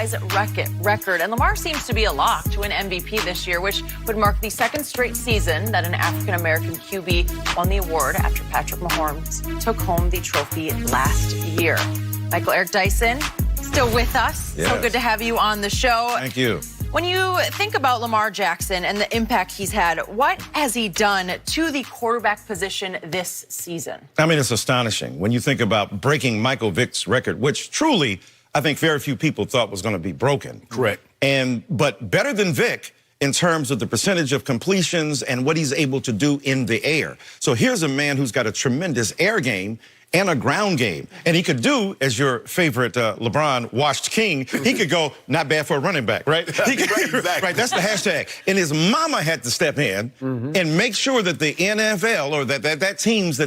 franchise record. And Lamar seems to be a lock to win MVP this year, which would mark the second straight season that an African-American QB won the award after Patrick Mahomes took home the trophy last year. Michael Eric Dyson, still with us. Yes. So good to have you on the show. Thank you. When you think about Lamar Jackson and the impact he's had, what has he done to the quarterback position this season? I mean, it's astonishing when you think about breaking Michael Vick's record, which truly I think very few people thought was going to be broken. Correct. But better than Vick in terms of the percentage of completions and what he's able to do in the air. So here's a man who's got a tremendous air game and a ground game. And he could do, as your favorite LeBron washed king, he could go, not bad for a running back, right? He could, Right, exactly. right, that's the hashtag. And his mama had to step in and make sure that the NFL or that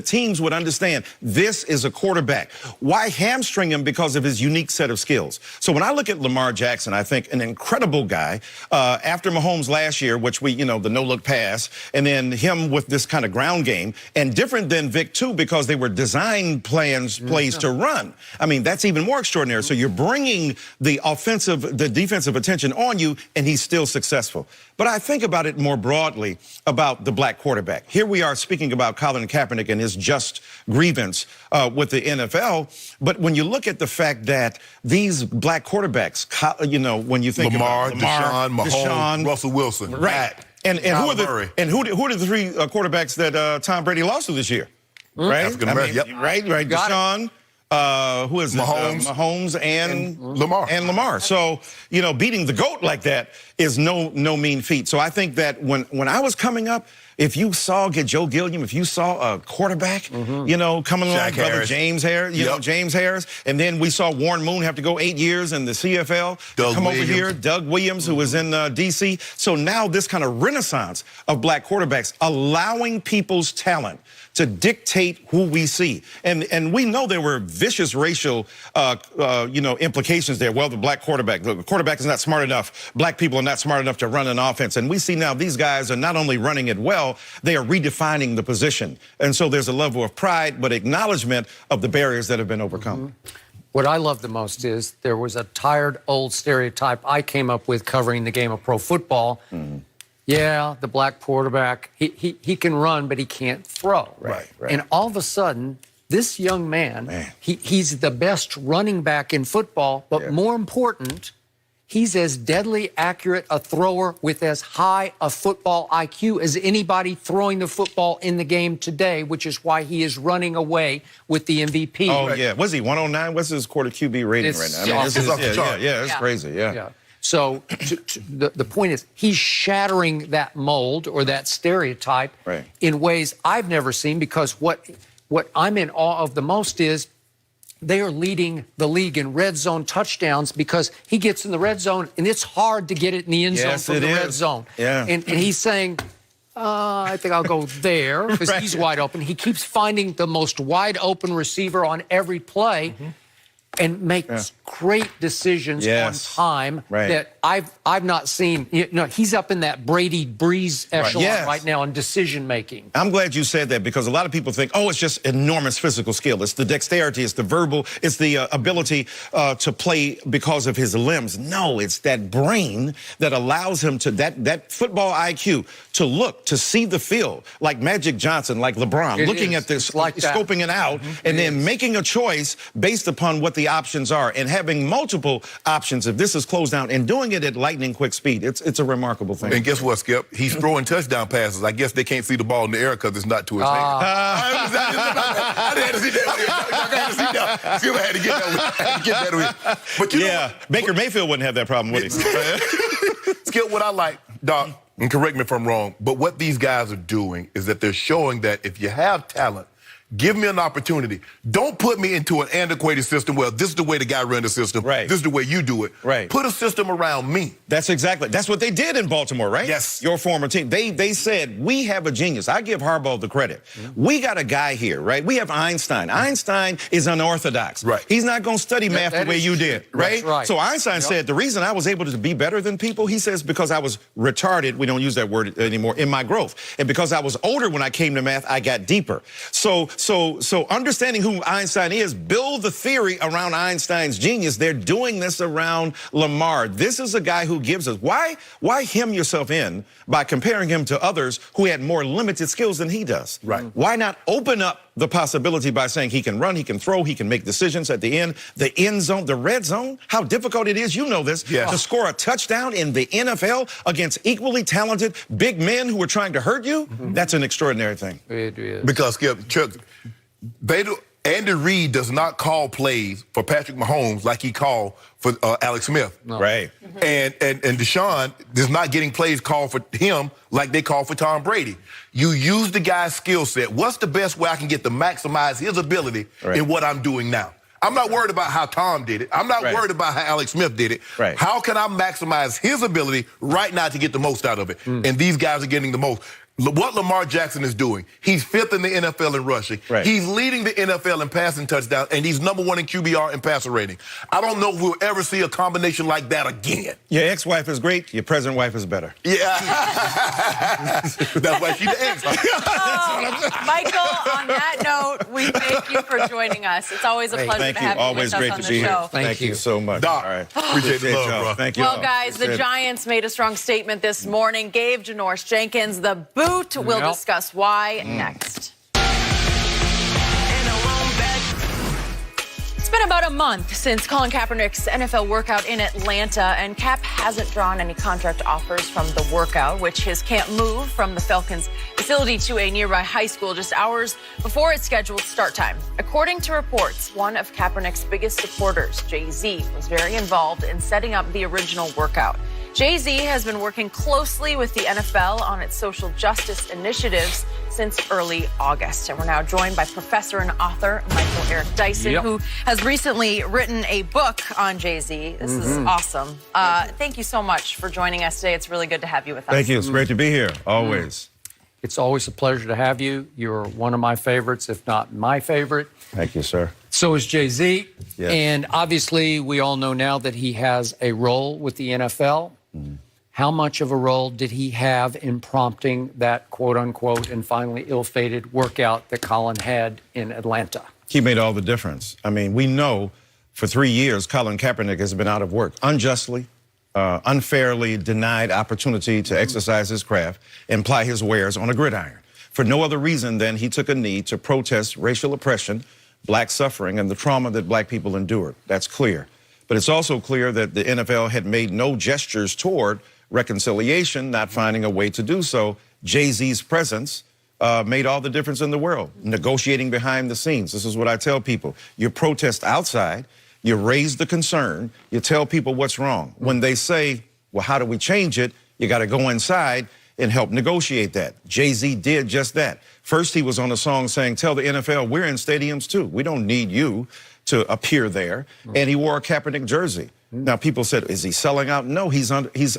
teams would understand this is a quarterback. Why hamstring him? Because of his unique set of skills. So when I look at Lamar Jackson, I think an incredible guy. After Mahomes last year, which the no-look pass, and then him with this kind of ground game, and different than Vick too, because they were designed plays to run. I mean, that's even more extraordinary. So you're bringing the defensive attention on you, and he's still successful. But I think about it more broadly about the black quarterback. Here we are speaking about Colin Kaepernick and his just grievance with the NFL. But when you look at the fact that these black quarterbacks, when you think Lamar, about Deshaun, Mahomes, Russell Wilson. Right. And who are the three quarterbacks that Tom Brady lost to this year? Right? African-American, yep. Right. Deshaun, who is Mahomes. Mahomes and Lamar. And Lamar. So, beating the GOAT like that is no mean feat. So I think that when I was coming up, if you saw Joe Gilliam, if you saw a quarterback, coming along, brother James Harris, James Harris, and then we saw Warren Moon have to go 8 years in the CFL, come over here, Doug Williams, who was in D.C. So now this kind of renaissance of black quarterbacks, allowing people's talent to dictate who we see. And we know there were vicious racial, implications there. Well, the quarterback is not smart enough. Black people are not smart enough to run an offense. And we see now these guys are not only running it well, they are redefining the position. And so there's a level of pride, but acknowledgement of the barriers that have been overcome. What I love the most is there was a tired old stereotype I came up with covering the game of pro football. Yeah, the black quarterback, he can run, but he can't throw. Right. And all of a sudden, this young man. He's the best running back in football, but more important, he's as deadly accurate a thrower with as high a football IQ as anybody throwing the football in the game today, which is why he is running away with the MVP. Oh, yeah. Was he 109? What's his quarter QB rating right now? I mean, it's off the chart. Yeah, it's crazy, yeah. So the point is, he's shattering that mold or that stereotype in ways I've never seen, because what I'm in awe of the most is they are leading the league in red zone touchdowns, because he gets in the red zone and it's hard to get it in the end zone from the red zone. Yeah. And he's saying, I think I'll go there because he's wide open. He keeps finding the most wide open receiver on every play. And makes great decisions on time that I've not seen. He's up in that Brady Breeze echelon right now in decision making. I'm glad you said that, because a lot of people think, oh, it's just enormous physical skill. It's the dexterity, it's the verbal, it's the ability to play because of his limbs. No, it's that brain that allows him to, that football IQ, to look, to see the field, like Magic Johnson, like LeBron, looking at this, scoping it out, and then making a choice based upon what the options are, and having multiple options if this is closed down, and doing it at lightning quick speed. It's a remarkable thing. And guess what, Skip? He's throwing touchdown passes. I guess they can't see the ball in the air because it's not to his hand. I had to see that. Skip had to get that with. But Baker Mayfield wouldn't have that problem, would he? Skip, what I like, Doc, and correct me if I'm wrong, but what these guys are doing is that they're showing that if you have talent, give me an opportunity. Don't put me into an antiquated system where this is the way the guy runs the system. This is the way you do it. Put a system around me. That's what they did in Baltimore, right? Yes. Your former team. They said, we have a genius. I give Harbaugh the credit. We got a guy here, right? We have Einstein. Einstein is unorthodox. He's not going to study math the way you did, right? So Einstein said, the reason I was able to be better than people, he says, because I was retarded, we don't use that word anymore, in my growth. And because I was older when I came to math, I got deeper. So So understanding who Einstein is, build the theory around Einstein's genius. They're doing this around Lamar. This is a guy who gives us. Why hem yourself in by comparing him to others who had more limited skills than he does? Right. Why not open up the possibility by saying he can run, he can throw, he can make decisions at the end zone, the red zone? How difficult it is, you know this, to score a touchdown in the NFL against equally talented big men who are trying to hurt you? That's an extraordinary thing. It is. Because, Skip, Chuck, Andy Reid does not call plays for Patrick Mahomes like he called for Alex Smith. No. Right. And Deshaun is not getting plays called for him like they call for Tom Brady. You use the guy's skill set. What's the best way I can get to maximize his ability in what I'm doing now? I'm not worried about how Tom did it. I'm not worried about how Alex Smith did it. Right. How can I maximize his ability right now to get the most out of it? And these guys are getting the most. What Lamar Jackson is doing, he's 5th in the NFL in rushing. Right. He's leading the NFL in passing touchdowns, and he's #1 in QBR and passer rating. I don't know if we'll ever see a combination like that again. Your ex-wife is great, your present wife is better. Yeah. That's why she's the ex. Michael, on that note, we thank you for joining us. It's always a pleasure to have you Always with us great on to the be show. here. Thank you so much. Doc, All right. appreciate the love, y'all. bro. Thank you. Well, all. guys, the Giants made a strong statement this morning, gave Janoris Jenkins the boot. We'll discuss why next. It's been about a month since Colin Kaepernick's NFL workout in Atlanta, and Cap hasn't drawn any contract offers from the workout, which his camp moved from the Falcons' facility to a nearby high school just hours before its scheduled start time. According to reports, one of Kaepernick's biggest supporters, Jay-Z, was very involved in setting up the original workout. Jay-Z has been working closely with the NFL on its social justice initiatives since early August. And we're now joined by professor and author Michael Eric Dyson, who has recently written a book on Jay-Z. This is awesome. Thank you so much for joining us today. It's really good to have you with us. Thank you. It's great to be here, always. It's always a pleasure to have you. You're one of my favorites, if not my favorite. Thank you, sir. So is Jay-Z. Yes. And obviously, we all know now that he has a role with the NFL. How much of a role did he have in prompting that quote-unquote and finally ill-fated workout that Colin had in Atlanta? He made all the difference. I mean, we know for 3 years Colin Kaepernick has been out of work unjustly, unfairly denied opportunity to exercise his craft and ply his wares on a gridiron for no other reason than he took a knee to protest racial oppression, black suffering, and the trauma that black people endured. That's clear. But it's also clear that the NFL had made no gestures toward reconciliation, not finding a way to do so. Jay-Z's presence made all the difference in the world, negotiating behind the scenes. This is what I tell people. You protest outside, you raise the concern, you tell people what's wrong. When they say, well, how do we change it? You got to go inside and help negotiate that. Jay-Z did just that. First, he was on a song saying, tell the NFL, we're in stadiums too. We don't need you to appear there. And he wore a Kaepernick jersey. Now, people said, is he selling out? No, he's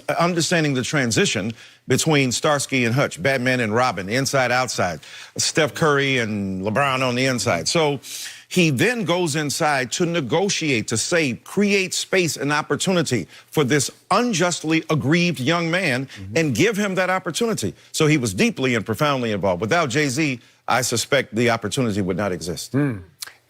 understanding the transition between Starsky and Hutch, Batman and Robin, inside, outside, Steph Curry and LeBron on the inside. So he then goes inside to negotiate, to say, create space and opportunity for this unjustly aggrieved young man and give him that opportunity. So he was deeply and profoundly involved. Without Jay-Z, I suspect the opportunity would not exist.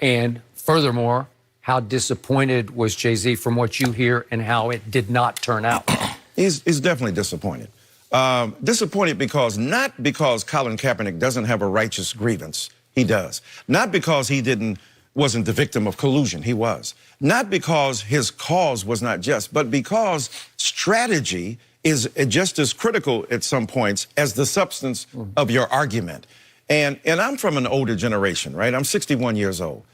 And furthermore, how disappointed was Jay-Z from what you hear and how it did not turn out? He's definitely disappointed. Disappointed because, not because Colin Kaepernick doesn't have a righteous grievance. He does. Not because he wasn't the victim of collusion. He was. Not because his cause was not just, but because strategy is just as critical at some points as the substance of your argument. And I'm from an older generation, right? I'm 61 years old.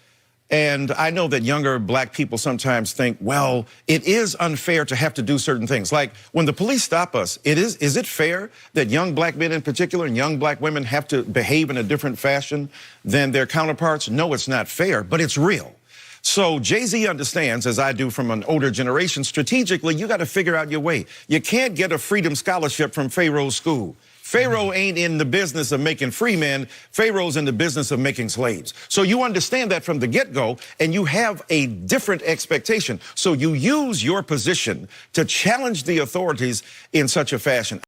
And I know that younger black people sometimes think, well, it is unfair to have to do certain things. Like when the police stop us, is it fair that young black men in particular and young black women have to behave in a different fashion than their counterparts? No, it's not fair, but it's real. So Jay-Z understands, as I do from an older generation, strategically, you got to figure out your way. You can't get a freedom scholarship from Pharaoh's school. Pharaoh ain't in the business of making free men. Pharaoh's in the business of making slaves. So you understand that from the get-go, and you have a different expectation. So you use your position to challenge the authorities in such a fashion.